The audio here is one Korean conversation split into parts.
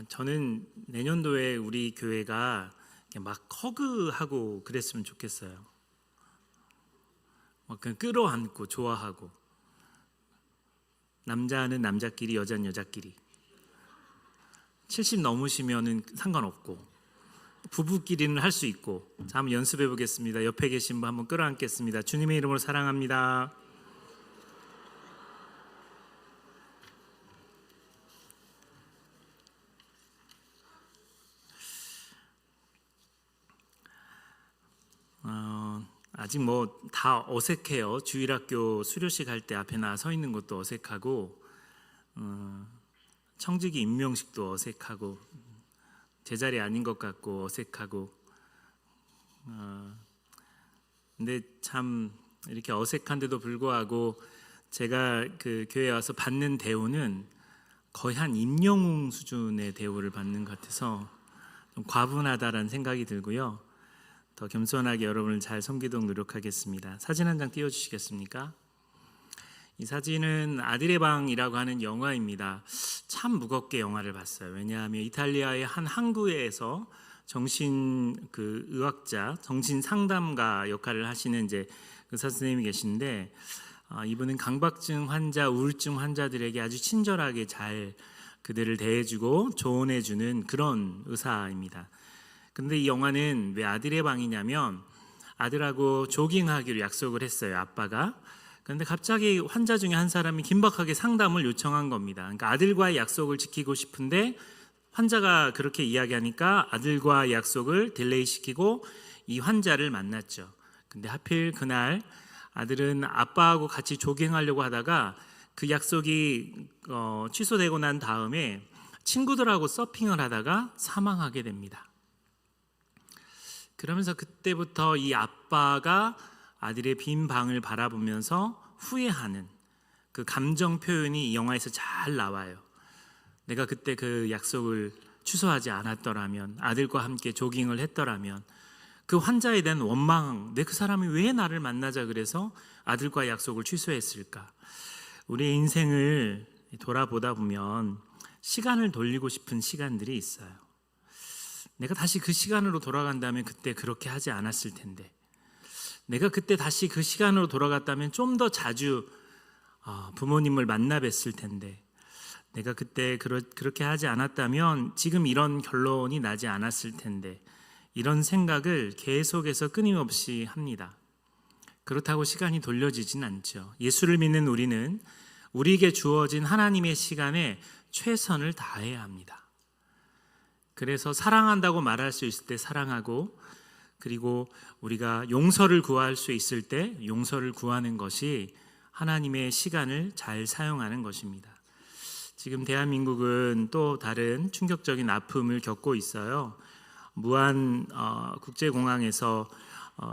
저는 내년도에 우리 교회가 막 허그하고 그랬으면 좋겠어요. 막 그냥 끌어안고 좋아하고, 남자는 남자끼리, 여자는 여자끼리. 70 넘으시면은 상관없고, 부부끼리는 할 수 있고. 자, 한번 연습해 보겠습니다. 옆에 계신 분 한번 끌어안겠습니다. 주님의 이름으로 사랑합니다. 아직 뭐 다 어색해요. 주일학교 수료식 할 때 앞에 나와 서 있는 것도 어색하고, 청지기 임명식도 어색하고, 제자리 아닌 것 같고 어색하고. 근데 참 이렇게 어색한데도 불구하고 제가 그 교회에 와서 받는 대우는 거의 한 임영웅 수준의 대우를 받는 것 같아서 좀 과분하다라는 생각이 들고요. 더 겸손하게 여러분을 잘 섬기도록 노력하겠습니다. 사진 한 장 띄워주시겠습니까? 이 사진은 아들의 방이라고 하는 영화입니다. 참 무겁게 영화를 봤어요. 왜냐하면 이탈리아의 한 항구에서 의학자, 정신 상담가 역할을 하시는 이제 의사 선생님이 계신데, 이분은 강박증 환자, 우울증 환자들에게 아주 친절하게 잘 그들을 대해주고 조언해주는 그런 의사입니다. 근데 이 영화는 왜 아들의 방이냐면, 아들하고 조깅하기로 약속을 했어요, 아빠가. 그런데 갑자기 환자 중에 한 사람이 긴박하게 상담을 요청한 겁니다. 그러니까 아들과의 약속을 지키고 싶은데 환자가 그렇게 이야기하니까 아들과의 약속을 딜레이 시키고 이 환자를 만났죠. 근데 하필 그날 아들은 아빠하고 같이 조깅하려고 하다가 그 약속이 취소되고 난 다음에 친구들하고 서핑을 하다가 사망하게 됩니다. 그러면서 그때부터 이 아빠가 아들의 빈 방을 바라보면서 후회하는 그 감정 표현이 이 영화에서 잘 나와요. 내가 그때 그 약속을 취소하지 않았더라면, 아들과 함께 조깅을 했더라면, 그 환자에 대한 원망, 내 그 사람이 왜 나를 만나자 그래서 아들과 약속을 취소했을까? 우리의 인생을 돌아보다 보면 시간을 돌리고 싶은 시간들이 있어요. 내가 다시 그 시간으로 돌아간다면 그때 그렇게 하지 않았을 텐데, 내가 그때 다시 그 시간으로 돌아갔다면 좀 더 자주 부모님을 만나 뵀을 텐데, 내가 그때 그렇게 하지 않았다면 지금 이런 결론이 나지 않았을 텐데, 이런 생각을 계속해서 끊임없이 합니다. 그렇다고 시간이 돌려지진 않죠. 예수를 믿는 우리는 우리에게 주어진 하나님의 시간에 최선을 다해야 합니다. 그래서 사랑한다고 말할 수 있을 때 사랑하고, 그리고 우리가 용서를 구할 수 있을 때 용서를 구하는 것이 하나님의 시간을 잘 사용하는 것입니다. 지금 대한민국은 또 다른 충격적인 아픔을 겪고 있어요. 무안 국제공항에서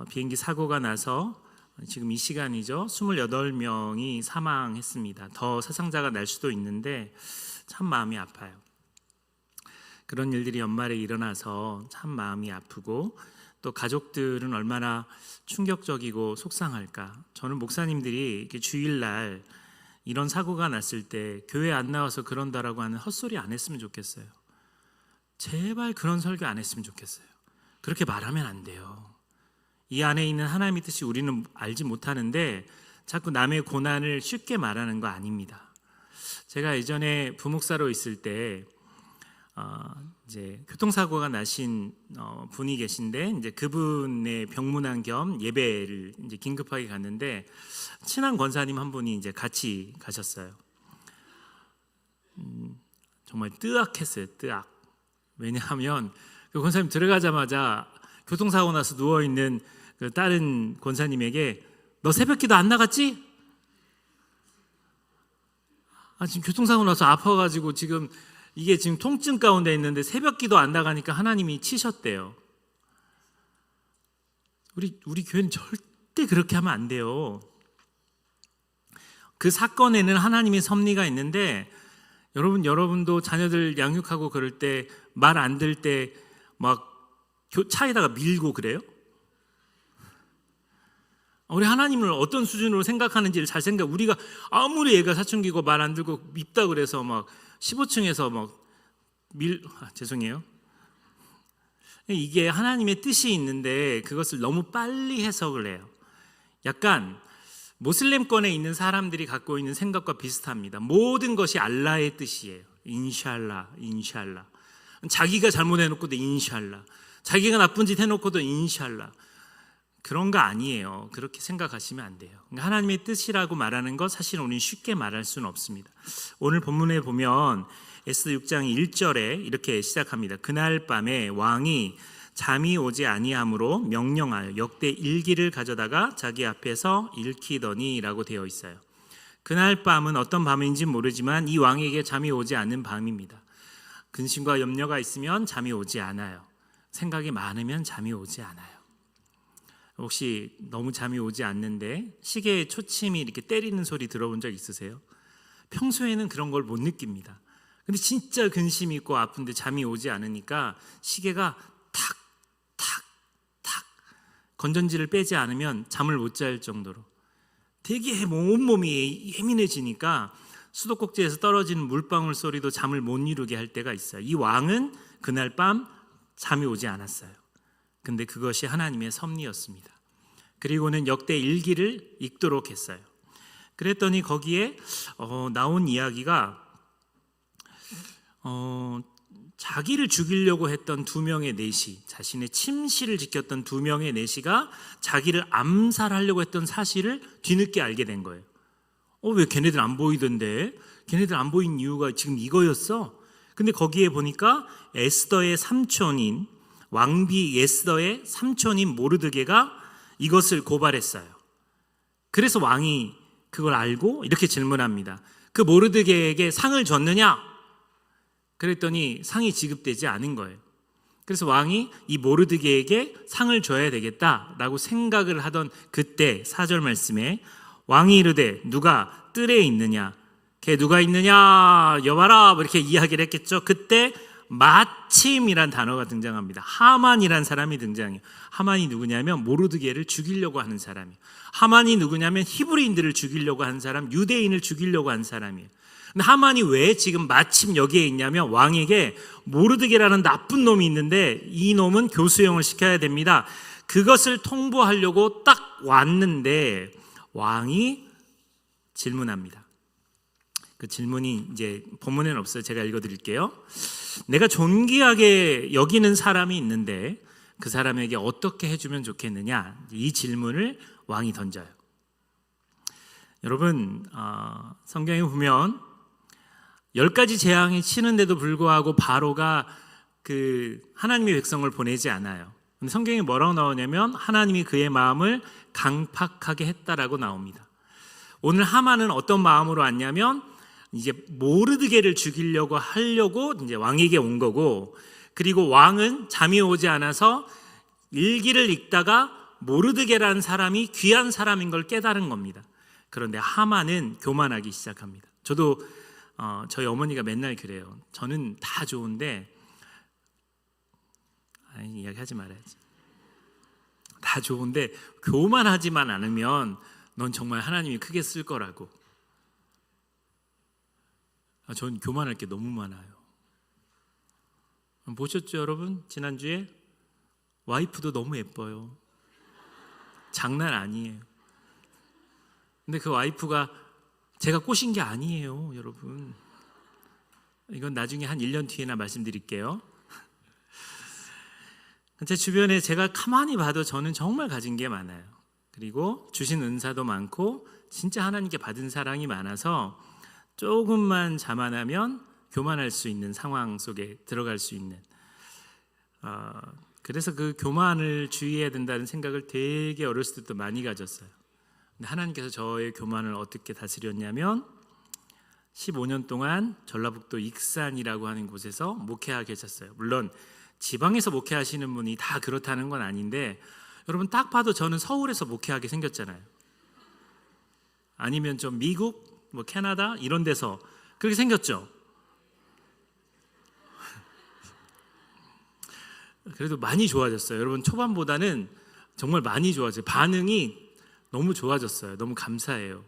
비행기 사고가 나서 지금 이 시간이죠, 28명이 사망했습니다. 더 사상자가 날 수도 있는데 참 마음이 아파요. 그런 일들이 연말에 일어나서 참 마음이 아프고, 또 가족들은 얼마나 충격적이고 속상할까. 저는 목사님들이 이렇게 주일날 이런 사고가 났을 때 교회 안 나와서 그런다라고 하는 헛소리 안 했으면 좋겠어요. 제발 그런 설교 안 했으면 좋겠어요. 그렇게 말하면 안 돼요. 이 안에 있는 하나님의 뜻이 우리는 알지 못하는데 자꾸 남의 고난을 쉽게 말하는 거 아닙니다. 제가 예전에 부목사로 있을 때 이제 교통사고가 나신 분이 계신데, 이제 그분의 병문안 겸 예배를 이제 긴급하게 갔는데 친한 권사님 한 분이 이제 같이 가셨어요. 정말 뜨악했어요, 뜨악. 왜냐하면 그 권사님 들어가자마자 교통사고 나서 누워 있는 그 다른 권사님에게 너 새벽기도 안 나갔지? 지금 교통사고 나서 아파가지고 지금 이게 지금 통증 가운데 있는데 새벽기도 안 나가니까 하나님이 치셨대요. 우리 교회는 절대 그렇게 하면 안 돼요. 그 사건에는 하나님의 섭리가 있는데, 여러분도 자녀들 양육하고 그럴 때 말 안 들 때 막 차에다가 밀고 그래요? 우리 하나님을 어떤 수준으로 생각하는지를 잘 우리가 아무리 애가 사춘기고 말 안 들고 밉다 그래서 막 15층에서 막 죄송해요. 이게 하나님의 뜻이 있는데 그것을 너무 빨리 해석을 해요. 약간 모슬렘권에 있는 사람들이 갖고 있는 생각과 비슷합니다. 모든 것이 알라의 뜻이에요. 인샬라, 인샬라. 자기가 잘못해놓고도 인샬라, 자기가 나쁜 짓 해놓고도 인샬라. 그런 거 아니에요. 그렇게 생각하시면 안 돼요. 하나님의 뜻이라고 말하는 것 사실 우리는 쉽게 말할 수는 없습니다. 오늘 본문에 보면 에스더 6장 1절에 이렇게 시작합니다. 그날 밤에 왕이 잠이 오지 아니하므로 명령하여 역대 일기를 가져다가 자기 앞에서 읽히더니 라고 되어 있어요. 그날 밤은 어떤 밤인지 모르지만 이 왕에게 잠이 오지 않는 밤입니다. 근심과 염려가 있으면 잠이 오지 않아요. 생각이 많으면 잠이 오지 않아요. 혹시 너무 잠이 오지 않는데 시계의 초침이 이렇게 때리는 소리 들어본 적 있으세요? 평소에는 그런 걸 못 느낍니다. 근데 진짜 근심이 있고 아픈데 잠이 오지 않으니까 시계가 탁 건전지를 빼지 않으면 잠을 못 잘 정도로 되게 온몸이 예민해지니까 수도꼭지에서 떨어지는 물방울 소리도 잠을 못 이루게 할 때가 있어요. 이 왕은 그날 밤 잠이 오지 않았어요. 근데 그것이 하나님의 섭리였습니다. 그리고는 역대 일기를 읽도록 했어요. 그랬더니 거기에 나온 이야기가 자기를 죽이려고 했던 두 명의 내시, 자신의 침실을 지켰던 두 명의 내시가 자기를 암살하려고 했던 사실을 뒤늦게 알게 된 거예요. 왜 걔네들 안 보이던데? 걔네들 안 보인 이유가 지금 이거였어? 근데 거기에 보니까 에스더의 삼촌인 왕비 에스더의 삼촌인 모르드게가 이것을 고발했어요. 그래서 왕이 그걸 알고 이렇게 질문합니다. 그 모르드게에게 상을 줬느냐? 그랬더니 상이 지급되지 않은 거예요. 그래서 왕이 이 모르드게에게 상을 줘야 되겠다라고 생각을 하던 그때 4절 말씀에 왕이 이르되 누가 뜰에 있느냐? 걔 누가 있느냐? 여봐라 이렇게 이야기를 했겠죠. 그때 마침이란 단어가 등장합니다. 하만이란 사람이 등장해요. 하만이 누구냐면 모르드게를 죽이려고 하는 사람이에요. 하만이 누구냐면 히브리인들을 죽이려고 하는 사람, 유대인을 죽이려고 하는 사람이에요. 근데 하만이 왜 지금 마침 여기에 있냐면 왕에게 모르드게라는 나쁜 놈이 있는데 이 놈은 교수형을 시켜야 됩니다. 그것을 통보하려고 딱 왔는데 왕이 질문합니다. 그 질문이 이제 본문에는 없어요. 제가 읽어드릴게요. 내가 존귀하게 여기는 사람이 있는데 그 사람에게 어떻게 해주면 좋겠느냐? 이 질문을 왕이 던져요. 여러분 성경에 보면 10가지 재앙이 치는데도 불구하고 바로가 그 하나님의 백성을 보내지 않아요. 근데 성경에 뭐라고 나오냐면 하나님이 그의 마음을 강팍하게 했다라고 나옵니다. 오늘 하만은 어떤 마음으로 왔냐면 이제 모르드게를 죽이려고 하려고 이제 왕에게 온 거고, 그리고 왕은 잠이 오지 않아서 일기를 읽다가 모르드게라는 사람이 귀한 사람인 걸 깨달은 겁니다. 그런데 하만은 교만하기 시작합니다. 저도 저희 어머니가 맨날 그래요. 저는 다 좋은데 이야기하지 말아야지. 다 좋은데 교만하지만 않으면 넌 정말 하나님이 크게 쓸 거라고. 전 교만할 게 너무 많아요. 보셨죠 여러분? 지난주에 와이프도 너무 예뻐요. 장난 아니에요. 근데 그 와이프가 제가 꼬신 게 아니에요 여러분. 이건 나중에 한 1년 뒤에나 말씀드릴게요. 제 주변에 제가 가만히 봐도 저는 정말 가진 게 많아요. 그리고 주신 은사도 많고 진짜 하나님께 받은 사랑이 많아서 조금만 자만하면 교만할 수 있는 상황 속에 들어갈 수 있는, 그래서 그 교만을 주의해야 된다는 생각을 되게 어렸을 때부터 많이 가졌어요. 근데 하나님께서 저의 교만을 어떻게 다스렸냐면 15년 동안 전라북도 익산이라고 하는 곳에서 목회하게 계셨어요. 물론 지방에서 목회하시는 분이 다 그렇다는 건 아닌데 여러분 딱 봐도 저는 서울에서 목회하게 생겼잖아요. 아니면 좀 미국, 뭐 캐나다 이런 데서 그렇게 생겼죠. 그래도 많이 좋아졌어요. 여러분 초반보다는 정말 많이 좋아졌어요. 반응이 너무 좋아졌어요. 너무 감사해요.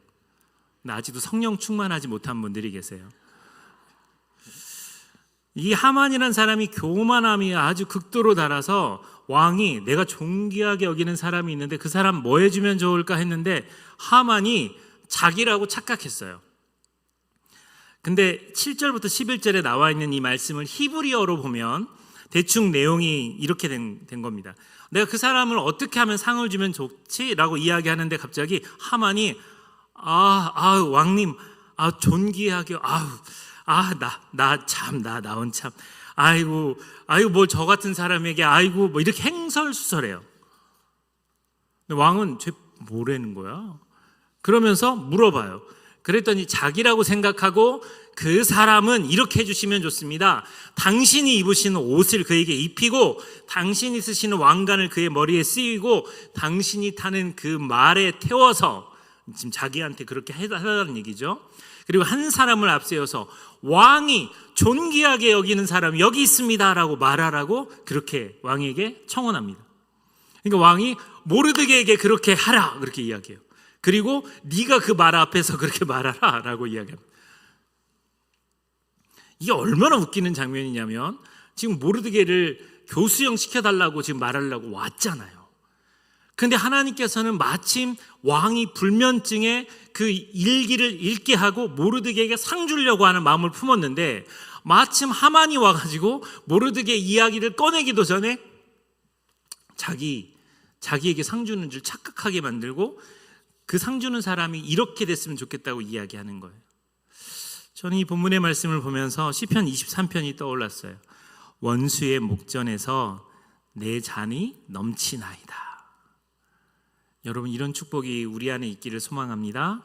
근데 아직도 성령 충만하지 못한 분들이 계세요. 이 하만이라는 사람이 교만함이 아주 극도로 달아서 왕이 내가 존귀하게 여기는 사람이 있는데 그 사람 뭐 해주면 좋을까 했는데 하만이 자기라고 착각했어요. 근데 7절부터 11절에 나와 있는 이 말씀을 히브리어로 보면 대충 내용이 이렇게 된 겁니다. 내가 그 사람을 어떻게 하면 상을 주면 좋지? 라고 이야기하는데 갑자기 하만이 왕님, 존귀하게, 나온 참, 아이고, 뭐 저 같은 사람에게, 뭐 이렇게 행설수설해요. 근데 왕은 쟤 뭐라는 거야? 그러면서 물어봐요. 그랬더니 자기라고 생각하고 그 사람은 이렇게 해주시면 좋습니다. 당신이 입으시는 옷을 그에게 입히고 당신이 쓰시는 왕관을 그의 머리에 씌우고 당신이 타는 그 말에 태워서 지금 자기한테 그렇게 해달라는 얘기죠. 그리고 한 사람을 앞세워서 왕이 존귀하게 여기는 사람이 여기 있습니다 라고 말하라고 그렇게 왕에게 청원합니다. 그러니까 왕이 모르드게에게 그렇게 하라 그렇게 이야기해요. 그리고 네가 그 말 앞에서 그렇게 말하라 라고 이야기합니다. 이게 얼마나 웃기는 장면이냐면 지금 모르드게를 교수형 시켜달라고 지금 말하려고 왔잖아요. 근데 하나님께서는 마침 왕이 불면증에 그 일기를 읽게 하고 모르드게에게 상 주려고 하는 마음을 품었는데 마침 하만이 와가지고 모르드게 이야기를 꺼내기도 전에 자기에게 상 주는 줄 착각하게 만들고 그 상 주는 사람이 이렇게 됐으면 좋겠다고 이야기하는 거예요. 저는 이 본문의 말씀을 보면서 시편 23편이 떠올랐어요. 원수의 목전에서 내 잔이 넘치나이다. 여러분 이런 축복이 우리 안에 있기를 소망합니다.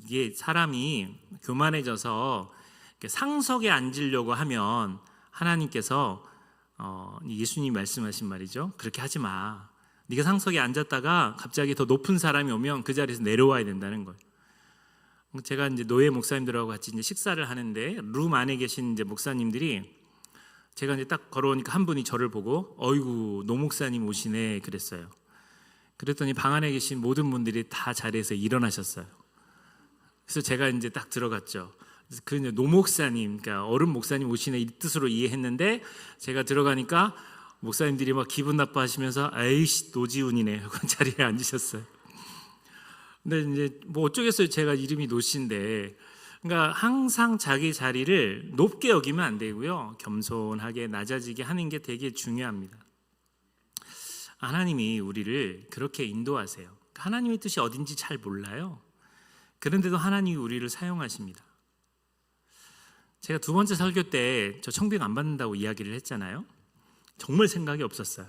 이게 사람이 교만해져서 상석에 앉으려고 하면 하나님께서 예수님이 말씀하신 말이죠. 그렇게 하지 마. 네가 상석에 앉았다가 갑자기 더 높은 사람이 오면 그 자리에서 내려와야 된다는 거예요. 제가 이제 노예 목사님들하고 같이 이제 식사를 하는데 룸 안에 계신 이제 목사님들이 제가 이제 딱 걸어오니까 한 분이 저를 보고 어이구 노 목사님 오시네 그랬어요. 그랬더니 방 안에 계신 모든 분들이 다 자리에서 일어나셨어요. 그래서 제가 이제 딱 들어갔죠. 그 노 목사님, 그러니까 어른 목사님 오시네 이 뜻으로 이해했는데 제가 들어가니까 목사님들이 막 기분 나빠하시면서 에이씨 노지훈이네 하고 자리에 앉으셨어요. 근데 이제 뭐 어쩌겠어요. 제가 이름이 노씨인데, 그러니까 항상 자기 자리를 높게 여기면 안 되고요. 겸손하게 낮아지게 하는 게 되게 중요합니다. 하나님이 우리를 그렇게 인도하세요. 하나님의 뜻이 어딘지 잘 몰라요. 그런데도 하나님이 우리를 사용하십니다. 제가 두 번째 설교 때 저 청빙 안 받는다고 이야기를 했잖아요. 정말 생각이 없었어요.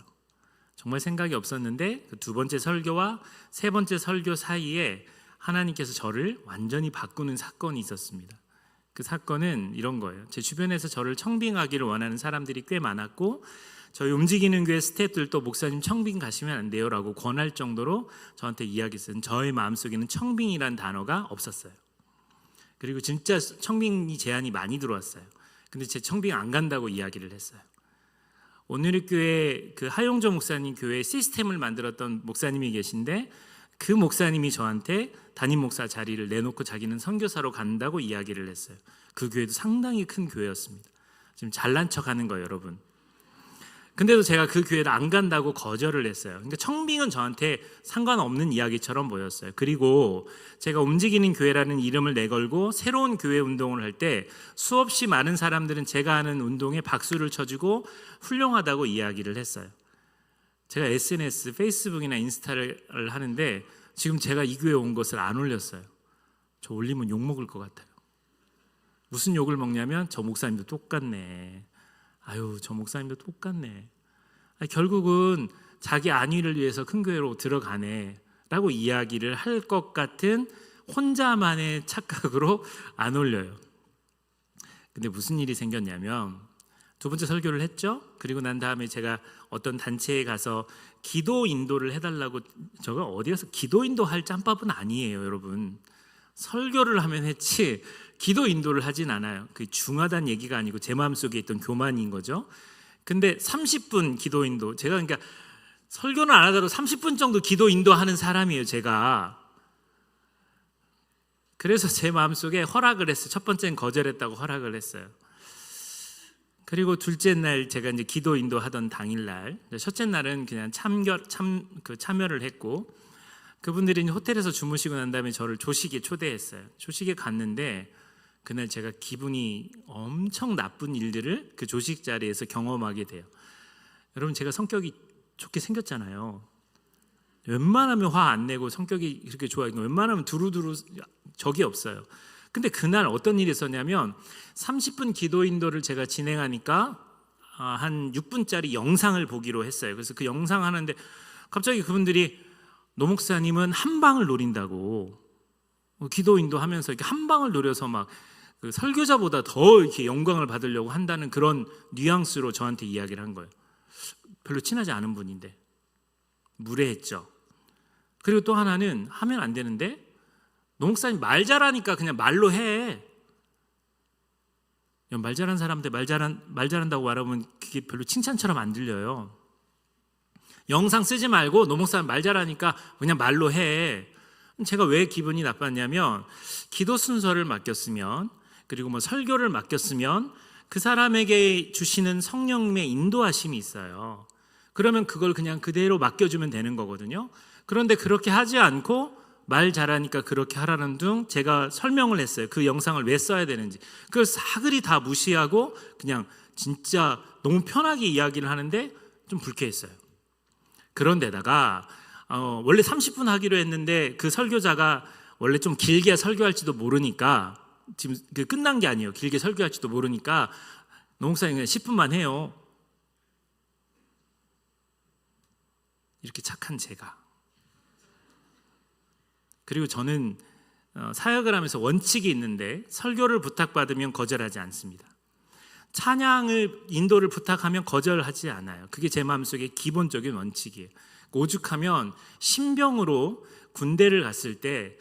정말 생각이 없었는데 그 두 번째 설교와 세 번째 설교 사이에 하나님께서 저를 완전히 바꾸는 사건이 있었습니다. 그 사건은 이런 거예요. 제 주변에서 저를 청빙하기를 원하는 사람들이 꽤 많았고 저희 움직이는 교회 스태프들도 목사님 청빙 가시면 안 돼요 라고 권할 정도로 저한테 이야기했어요. 저의 마음속에는 청빙이란 단어가 없었어요. 그리고 진짜 청빙이 제안이 많이 들어왔어요. 근데 제 청빙 안 간다고 이야기를 했어요. 오늘의 교회 그 하용조 목사님 교회 시스템을 만들었던 목사님이 계신데 그 목사님이 저한테 담임 목사 자리를 내놓고 자기는 선교사로 간다고 이야기를 했어요. 그 교회도 상당히 큰 교회였습니다. 지금 잘난 척하는 거예요, 여러분. 근데도 제가 그 교회를 안 간다고 거절을 했어요. 그러니까 청빙은 저한테 상관없는 이야기처럼 보였어요. 그리고 제가 움직이는 교회라는 이름을 내걸고 새로운 교회 운동을 할 때 수없이 많은 사람들은 제가 하는 운동에 박수를 쳐주고 훌륭하다고 이야기를 했어요. 제가 SNS, 페이스북이나 인스타를 하는데 지금 제가 이 교회에 온 것을 안 올렸어요. 저 올리면 욕먹을 것 같아요. 무슨 욕을 먹냐면 저 목사님도 똑같네. 아유 저 목사님도 똑같네. 결국은 자기 안위를 위해서 큰 교회로 들어가네 라고 이야기를 할 것 같은 혼자만의 착각으로 안 올려요. 근데 무슨 일이 생겼냐면 두 번째 설교를 했죠. 그리고 난 다음에 제가 어떤 단체에 가서 기도 인도를 해달라고, 저가 어디 가서 기도 인도할 짬밥은 아니에요 여러분. 설교를 하면 했지 기도 인도를 하진 않아요. 그게 중하다는 얘기가 아니고 제 마음속에 있던 교만인 거죠. 근데 30분 기도 인도, 제가 그러니까 설교는 안 하더라도 30분 정도 기도 인도하는 사람이에요 제가. 그래서 제 마음속에 허락을 했어요. 첫 번째는 거절했다고 허락을 했어요. 그리고 둘째 날 제가 이제 기도 인도하던 당일날, 첫째 날은 그냥 참여를 했고, 그분들이 이제 호텔에서 주무시고 난 다음에 저를 조식에 초대했어요. 조식에 갔는데 그날 제가 기분이 엄청 나쁜 일들을 그 조식 자리에서 경험하게 돼요. 여러분, 제가 성격이 좋게 생겼잖아요. 웬만하면 화 안 내고 성격이 이렇게 좋아요. 웬만하면 두루두루 적이 없어요. 근데 그날 어떤 일이 있었냐면 30분 기도 인도를 제가 진행하니까 한 6분짜리 영상을 보기로 했어요. 그래서 그 영상 하는데 갑자기 그분들이 노 목사님은 한 방을 노린다고, 기도 인도하면서 이렇게 한 방을 노려서 막 그 설교자보다 더 이렇게 영광을 받으려고 한다는 그런 뉘앙스로 저한테 이야기를 한 거예요. 별로 친하지 않은 분인데 무례했죠. 그리고 또 하나는 하면 안 되는데, 노 목사님 말 잘하니까 그냥 말로 해. 말 잘하는 사람한테 말 잘한다고 말하면 그게 별로 칭찬처럼 안 들려요. 영상 쓰지 말고 노 목사님 말 잘하니까 그냥 말로 해. 제가 왜 기분이 나빴냐면, 기도 순서를 맡겼으면, 그리고 뭐 설교를 맡겼으면 그 사람에게 주시는 성령님의 인도하심이 있어요. 그러면 그걸 그냥 그대로 맡겨주면 되는 거거든요. 그런데 그렇게 하지 않고 말 잘하니까 그렇게 하라는 둥 제가 설명을 했어요. 그 영상을 왜 써야 되는지. 그걸 사그리 다 무시하고 그냥 진짜 너무 편하게 이야기를 하는데 좀 불쾌했어요. 그런데다가 원래 30분 하기로 했는데 그 설교자가 원래 좀 길게 설교할지도 모르니까, 지금 끝난 게 아니에요. 길게 설교할지도 모르니까 노 목사님 그냥 10분만 해요. 이렇게 착한 제가. 그리고 저는 사역을 하면서 원칙이 있는데, 설교를 부탁받으면 거절하지 않습니다. 찬양을 인도를 부탁하면 거절하지 않아요. 그게 제 마음속에 기본적인 원칙이에요. 오죽하면 신병으로 군대를 갔을 때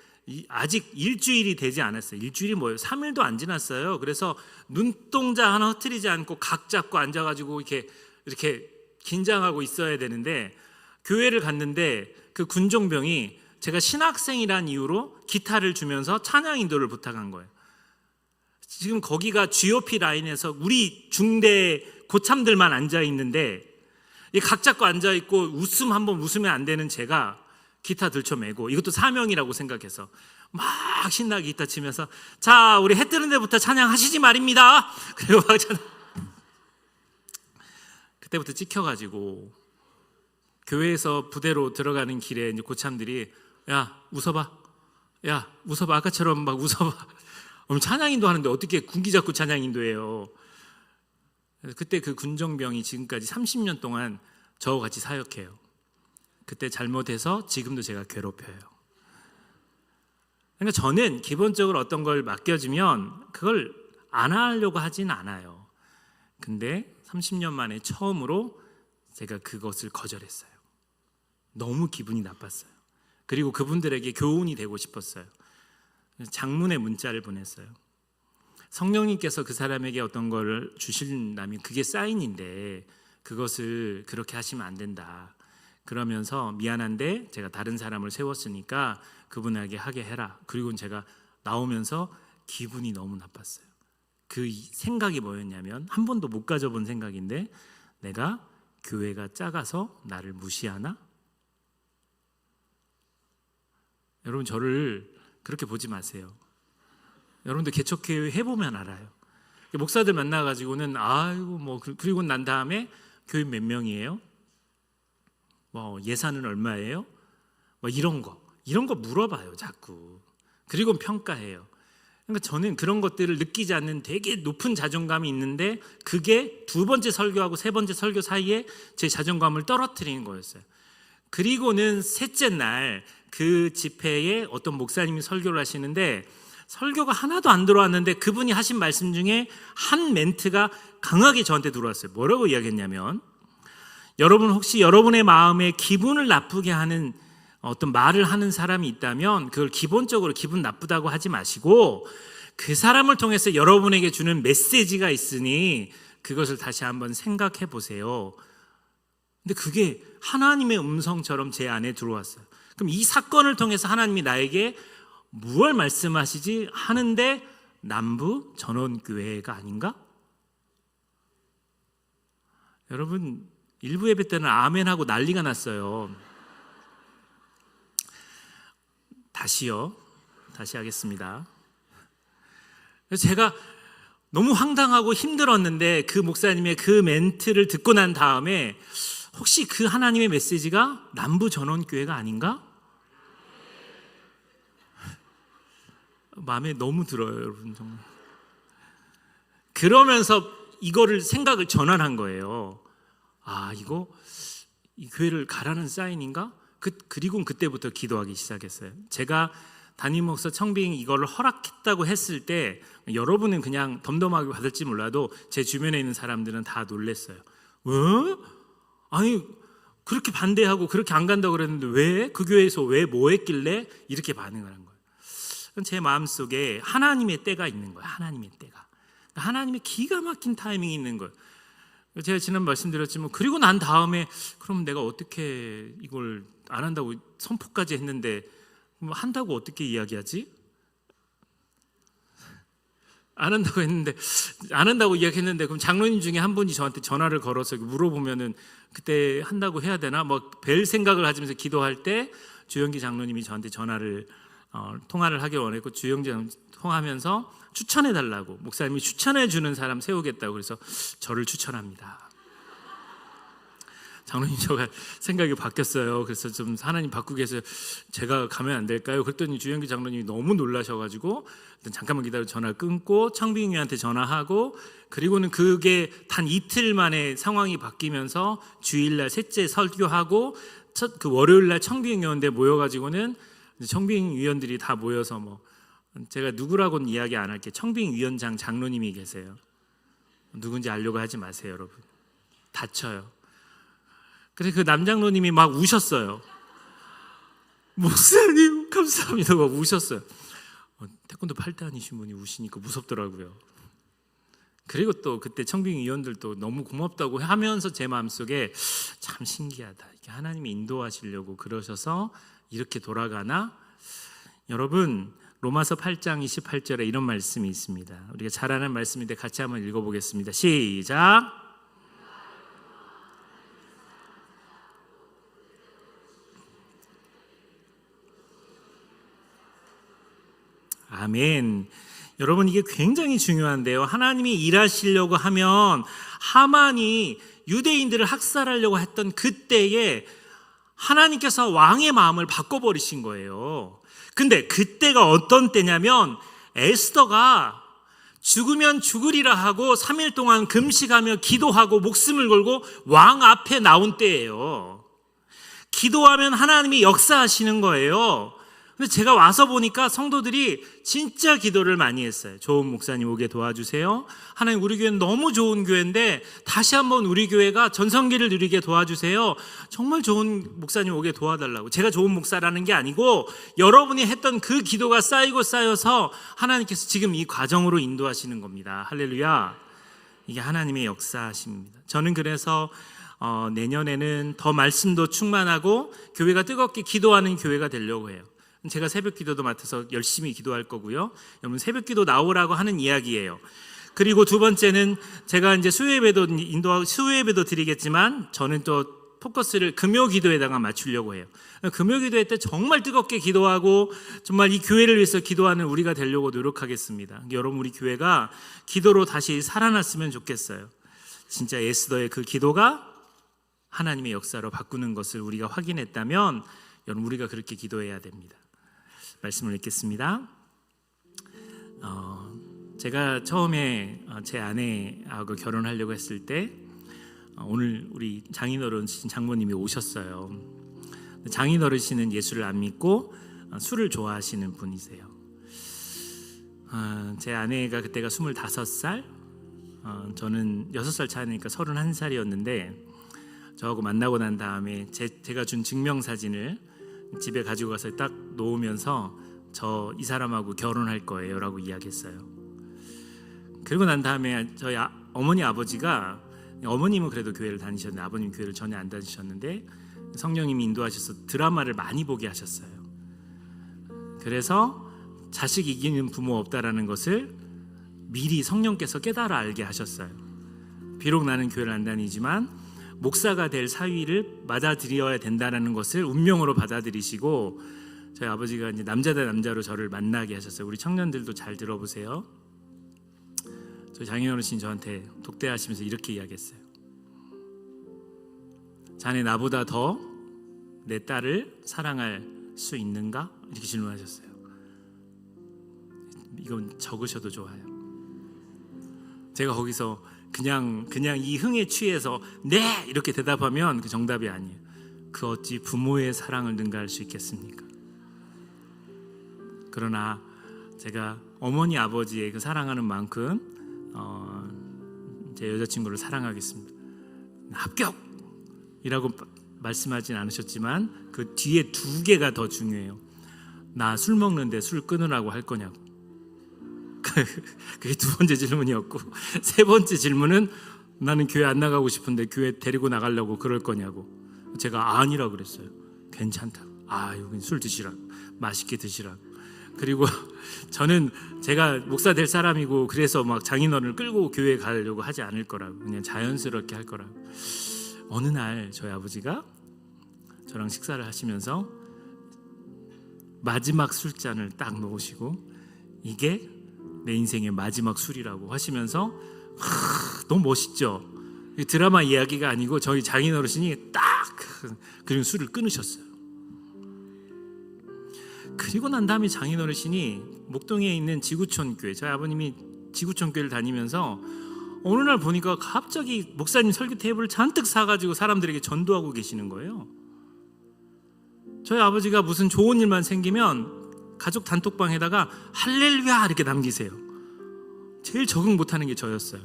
아직 일주일이 되지 않았어요. 일주일이 뭐예요? 3일도 안 지났어요. 그래서 눈동자 하나 흐트리지 않고 각 잡고 앉아가지고 이렇게 긴장하고 있어야 되는데, 교회를 갔는데 그 군종병이 제가 신학생이란 이유로 기타를 주면서 찬양 인도를 부탁한 거예요. 지금 거기가 GOP 라인에서 우리 중대 고참들만 앉아 있는데, 각 잡고 앉아 있고 한번 웃으면 안 되는 제가 기타 들쳐매고, 이것도 사명이라고 생각해서 막 신나게 기타 치면서, 자, 우리 해 뜨는 데부터 찬양하시지 말입니다. 그리고 막 그때부터 찍혀가지고 교회에서 부대로 들어가는 길에 이제 고참들이 야 웃어봐, 아까처럼 막 웃어봐. 찬양인도 하는데 어떻게 군기 잡고 찬양인도해요. 그때 그 군정병이 지금까지 30년 동안 저와 같이 사역해요. 그때 잘못해서 지금도 제가 괴롭혀요. 그러니까 저는 기본적으로 어떤 걸 맡겨주면 그걸 안 하려고 하진 않아요. 근데 30년 만에 처음으로 제가 그것을 거절했어요. 너무 기분이 나빴어요. 그리고 그분들에게 교훈이 되고 싶었어요. 장문의 문자를 보냈어요. 성령님께서 그 사람에게 어떤 걸 주신다면 그게 사인인데 그것을 그렇게 하시면 안 된다. 그러면서 미안한데 제가 다른 사람을 세웠으니까 그분에게 하게 해라. 그리고 제가 나오면서 기분이 너무 나빴어요. 그 생각이 뭐였냐면, 한 번도 못 가져본 생각인데, 내가 교회가 작아서 나를 무시하나? 여러분, 저를 그렇게 보지 마세요. 여러분들 개척교회 해보면 알아요. 목사들 만나가지고는 아이고 뭐 그리고 난 다음에 교인 몇 명이에요? 뭐 예산은 얼마예요? 뭐 이런 거 물어봐요 자꾸. 그리고 평가해요. 그러니까 저는 그런 것들을 느끼지 않는 되게 높은 자존감이 있는데, 그게 두 번째 설교하고 세 번째 설교 사이에 제 자존감을 떨어뜨리는 거였어요. 그리고는 셋째 날 그 집회에 어떤 목사님이 설교를 하시는데, 설교가 하나도 안 들어왔는데 그분이 하신 말씀 중에 한 멘트가 강하게 저한테 들어왔어요. 뭐라고 이야기했냐면, 여러분 혹시 여러분의 마음에 기분을 나쁘게 하는 어떤 말을 하는 사람이 있다면 그걸 기본적으로 기분 나쁘다고 하지 마시고, 그 사람을 통해서 여러분에게 주는 메시지가 있으니 그것을 다시 한번 생각해 보세요. 근데 그게 하나님의 음성처럼 제 안에 들어왔어요. 그럼 이 사건을 통해서 하나님이 나에게 무엇을 말씀하시지 하는데, 남부 전원교회가 아닌가? 여러분 일부 예배 때는 아멘 하고 난리가 났어요. 다시 하겠습니다. 그래서 제가 너무 황당하고 힘들었는데 그 목사님의 그 멘트를 듣고 난 다음에 혹시 그 하나님의 메시지가 남부전원교회가 아닌가? 마음에 너무 들어요, 여러분. 정말. 그러면서 이거를 생각을 전환한 거예요. 이 교회를 가라는 사인인가? 그리고 그때부터 기도하기 시작했어요. 제가 담임 목사 청빙 이거를 허락했다고 했을 때 여러분은 그냥 덤덤하게 받을지 몰라도 제 주변에 있는 사람들은 다 놀랐어요. 아니 그렇게 반대하고 그렇게 안 간다고 그랬는데 왜? 그 교회에서 왜 뭐 했길래 이렇게 반응을 한 거예요. 제 마음속에 하나님의 때가 있는 거예요. 하나님의 때가. 하나님의 기가 막힌 타이밍이 있는 거예요. 제가 지난 말씀드렸지만 그리고 난 다음에 그럼 내가 어떻게 이걸 안 한다고 선포까지 했는데 한다고 어떻게 이야기하지? 안 한다고 이야기했는데 그럼 장로님 중에 한 분이 저한테 전화를 걸어서 물어보면은 그때 한다고 해야 되나? 뵐 생각을 하면서 기도할 때 주영기 장로님이 저한테 통화를 하길 원했고 주영기 장로님 통화하면서 추천해 달라고 목사님이 추천해 주는 사람 세우겠다고 그래서 저를 추천합니다. 장로님 제가 생각이 바뀌었어요. 그래서 좀 하나님 바꾸게 해서 제가 가면 안 될까요? 그랬더니 주영기 장로님이 너무 놀라셔가지고 일단 잠깐만 기다려 전화 끊고 청빙위한테 전화하고 그리고는 그게 단 이틀 만에 상황이 바뀌면서 주일날 셋째 설교하고 그 월요일날 청빙위원대 모여가지고는 청빙위원들이 다 모여서 제가 누구라고는 이야기 안 할게요. 청빙위원장 장로님이 계세요. 누군지 알려고 하지 마세요, 여러분. 다쳐요. 그래서 그 남장로님이 막 우셨어요. 목사님 감사합니다. 막 우셨어요. 태권도 8단이신 분이 우시니까 무섭더라고요. 그리고 또 그때 청빙위원들도 너무 고맙다고 하면서 제 마음속에 참 신기하다. 이게 하나님이 인도하시려고 그러셔서 이렇게 돌아가나? 여러분 로마서 8장 28절에 이런 말씀이 있습니다. 우리가 잘 아는 말씀인데 같이 한번 읽어보겠습니다. 시작. 아멘. 여러분 이게 굉장히 중요한데요. 하나님이 일하시려고 하면 하만이 유대인들을 학살하려고 했던 그때에 하나님께서 왕의 마음을 바꿔버리신 거예요. 근데 그때가 어떤 때냐면 에스더가 죽으면 죽으리라 하고 3일 동안 금식하며 기도하고 목숨을 걸고 왕 앞에 나온 때예요. 기도하면 하나님이 역사하시는 거예요. 근데 제가 와서 보니까 성도들이 진짜 기도를 많이 했어요. 좋은 목사님 오게 도와주세요. 하나님 우리 교회는 너무 좋은 교회인데 다시 한번 우리 교회가 전성기를 누리게 도와주세요. 정말 좋은 목사님 오게 도와달라고. 제가 좋은 목사라는 게 아니고 여러분이 했던 그 기도가 쌓이고 쌓여서 하나님께서 지금 이 과정으로 인도하시는 겁니다. 할렐루야. 이게 하나님의 역사하십니다. 저는 그래서 내년에는 더 말씀도 충만하고 교회가 뜨겁게 기도하는 교회가 되려고 해요. 제가 새벽 기도도 맡아서 열심히 기도할 거고요. 여러분 새벽 기도 나오라고 하는 이야기예요. 그리고 두 번째는 제가 이제 수요예배도 드리겠지만 저는 또 포커스를 금요 기도에다가 맞추려고 해요. 금요 기도회 때 정말 뜨겁게 기도하고 정말 이 교회를 위해서 기도하는 우리가 되려고 노력하겠습니다. 여러분 우리 교회가 기도로 다시 살아났으면 좋겠어요. 진짜 에스더의 그 기도가 하나님의 역사로 바꾸는 것을 우리가 확인했다면 여러분 우리가 그렇게 기도해야 됩니다. 말씀을 읽겠습니다. 제가 처음에 제 아내하고 결혼하려고 했을 때 오늘 우리 장인어른이신 장모님이 오셨어요. 장인어른이시는 예수를 안 믿고 술을 좋아하시는 분이세요. 제 아내가 그때가 25살, 저는 6살 차이니까 31살이었는데 저하고 만나고 난 다음에 제가 준 증명사진을 집에 가지고 가서 딱 놓으면서 이 사람하고 결혼할 거예요 라고 이야기했어요. 그리고 난 다음에 저희 어머니 아버지가, 어머님은 그래도 교회를 다니셨는데 아버님 교회를 전혀 안 다니셨는데 성령님이 인도하셔서 드라마를 많이 보게 하셨어요. 그래서 자식 이기는 부모 없다라는 것을 미리 성령께서 깨달아 알게 하셨어요. 비록 나는 교회를 안 다니지만 목사가 될 사위를 맞아들여야 된다는 것을 운명으로 받아들이시고 저희 아버지가 이제 남자 대 남자로 저를 만나게 하셨어요. 우리 청년들도 잘 들어보세요. 저희 장인어르신이 저한테 독대하시면서 이렇게 이야기했어요. 자네 나보다 더 내 딸을 사랑할 수 있는가? 이렇게 질문하셨어요. 이건 적으셔도 좋아요. 제가 거기서 그냥 이 흥에 취해서 네! 이렇게 대답하면 그 정답이 아니에요. 그 어찌 부모의 사랑을 능가할 수 있겠습니까? 그러나 제가 어머니 아버지의 그 사랑하는 만큼 제 여자친구를 사랑하겠습니다. 합격이라고 말씀하진 않으셨지만 그 뒤에 두 개가 더 중요해요. 나 술 먹는데 술 끊으라고 할 거냐고. 그게 두 번째 질문이었고, 세 번째 질문은 나는 교회 안 나가고 싶은데 교회 데리고 나가려고 그럴 거냐고. 제가 아니라고 그랬어요. 괜찮다고. 여기 술 드시라고, 맛있게 드시라고. 그리고 저는 제가 목사 될 사람이고 그래서 막 장인어른을 끌고 교회에 가려고 하지 않을 거라고, 그냥 자연스럽게 할 거라고. 어느 날 저희 아버지가 저랑 식사를 하시면서 마지막 술잔을 딱 놓으시고 이게 내 인생의 마지막 술이라고 하시면서 너무 멋있죠. 드라마 이야기가 아니고 저희 장인어르신이 딱 그리고 술을 끊으셨어요. 그리고 난 다음에 장인어르신이 목동에 있는 지구촌 교회, 저희 아버님이 지구촌 교회를 다니면서 어느 날 보니까 갑자기 목사님 설교 테이블을 잔뜩 사가지고 사람들에게 전도하고 계시는 거예요. 저희 아버지가 무슨 좋은 일만 생기면 가족 단톡방에다가 할렐루야 이렇게 남기세요. 제일 적응 못하는 게 저였어요.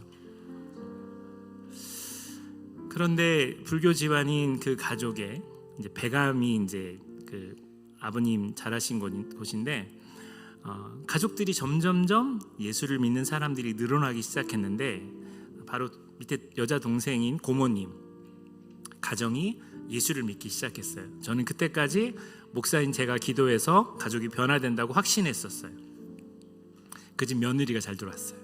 그런데 불교 집안인 그 가족의 이제 배감이 이제 그 아버님 잘하신 곳인데 가족들이 점점점 예수를 믿는 사람들이 늘어나기 시작했는데 바로 밑에 여자 동생인 고모님 가정이 예수를 믿기 시작했어요. 저는 그때까지 목사인 제가 기도해서 가족이 변화된다고 확신했었어요. 그 집 며느리가 잘 들어왔어요.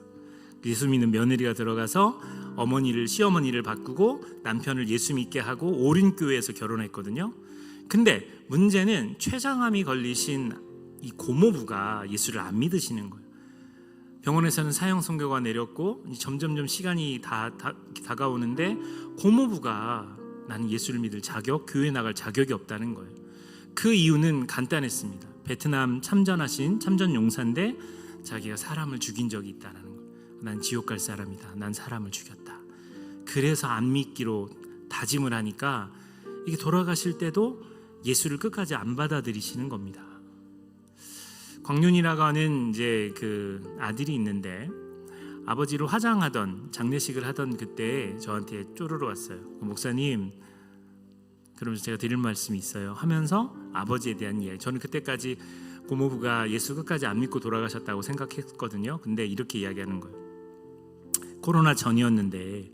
예수 믿는 며느리가 들어가서 어머니를 시어머니를 바꾸고 남편을 예수 믿게 하고 오륜교회에서 결혼했거든요. 근데 문제는 췌장암이 걸리신 이 고모부가 예수를 안 믿으시는 거예요. 병원에서는 사형 선고가 내렸고 점점점 시간이 다가오는데 고모부가 나는 예수를 믿을 자격, 교회 나갈 자격이 없다는 거예요. 그 이유는 간단했습니다. 베트남 참전 용사인데 자기가 사람을 죽인 적이 있다는 거예요. 난 지옥 갈 사람이다. 난 사람을 죽였다. 그래서 안 믿기로 다짐을 하니까 이게 돌아가실 때도 예수를 끝까지 안 받아들이시는 겁니다. 광윤이라고 하는 이제 그 아들이 있는데 아버지를 화장하던 장례식을 하던 그때 저한테 쪼르르 왔어요. 목사님, 그러면서 제가 드릴 말씀이 있어요 하면서 아버지에 대한 이야기. 저는 그때까지 고모부가 예수 끝까지 안 믿고 돌아가셨다고 생각했거든요. 근데 이렇게 이야기하는 거예요. 코로나 전이었는데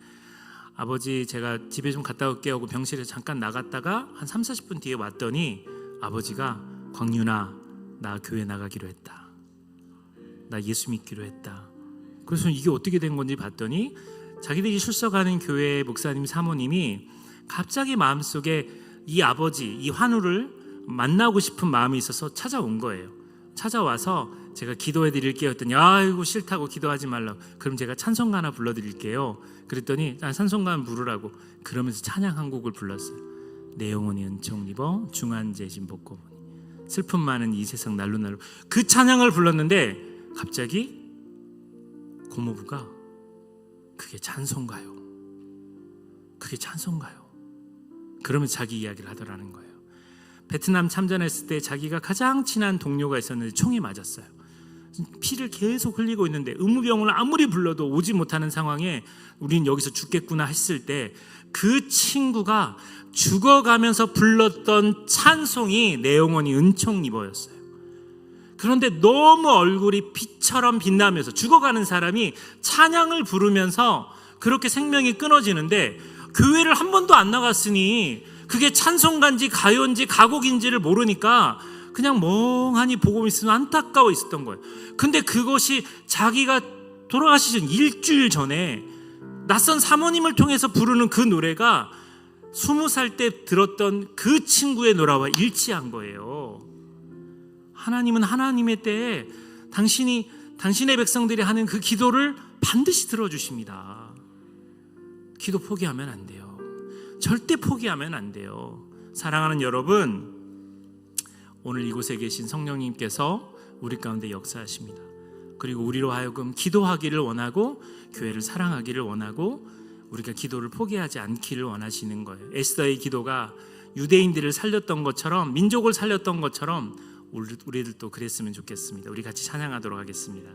아버지 제가 집에 좀 갔다 올게 하고 병실에 잠깐 나갔다가 한 30-40분 뒤에 왔더니 아버지가 광윤아, 나 교회 나가기로 했다. 나 예수 믿기로 했다. 그래서 이게 어떻게 된 건지 봤더니 자기들이 출석하는 교회 목사님 사모님이 갑자기 마음속에 이 아버지, 이 환우를 만나고 싶은 마음이 있어서 찾아온 거예요. 찾아와서 제가 기도해 드릴게요 했더니 아이고 싫다고 기도하지 말라고. 그럼 제가 찬송가 하나 불러드릴게요. 그랬더니 찬송가 부르라고. 그러면서 찬양 한 곡을 불렀어요. 내 영혼이 은총 입어 중한제진 벗고 보니 슬픔 많은 이 세상 날로 그 찬양을 불렀는데 갑자기 고모부가 그게 찬송가요. 그게 찬송가요. 그러면서 자기 이야기를 하더라는 거예요. 베트남 참전했을 때 자기가 가장 친한 동료가 있었는데 총에 맞았어요. 피를 계속 흘리고 있는데 의무병을 아무리 불러도 오지 못하는 상황에 우린 여기서 죽겠구나 했을 때 그 친구가 죽어가면서 불렀던 찬송이 내 영혼이 은총 입어였어요. 그런데 너무 얼굴이 빛처럼 빛나면서 죽어가는 사람이 찬양을 부르면서 그렇게 생명이 끊어지는데 교회를 한 번도 안 나갔으니 그게 찬송가인지 가요인지 가곡인지를 모르니까 그냥 멍하니 보고 있으면 안타까워 있었던 거예요. 근데 그것이 자기가 돌아가시기 전 일주일 전에 낯선 사모님을 통해서 부르는 그 노래가 20살 때 들었던 그 친구의 노래와 일치한 거예요. 하나님은 하나님의 때에 당신의 백성들이 하는 그 기도를 반드시 들어주십니다. 기도 포기하면 안 돼요. 절대 포기하면 안 돼요. 사랑하는 여러분, 오늘 이곳에 계신 성령님께서 우리 가운데 역사하십니다. 그리고 우리로 하여금 기도하기를 원하고 교회를 사랑하기를 원하고 우리가 기도를 포기하지 않기를 원하시는 거예요. 에스더의 기도가 유대인들을 살렸던 것처럼, 민족을 살렸던 것처럼 우리들도 그랬으면 좋겠습니다. 우리 같이 찬양하도록 하겠습니다.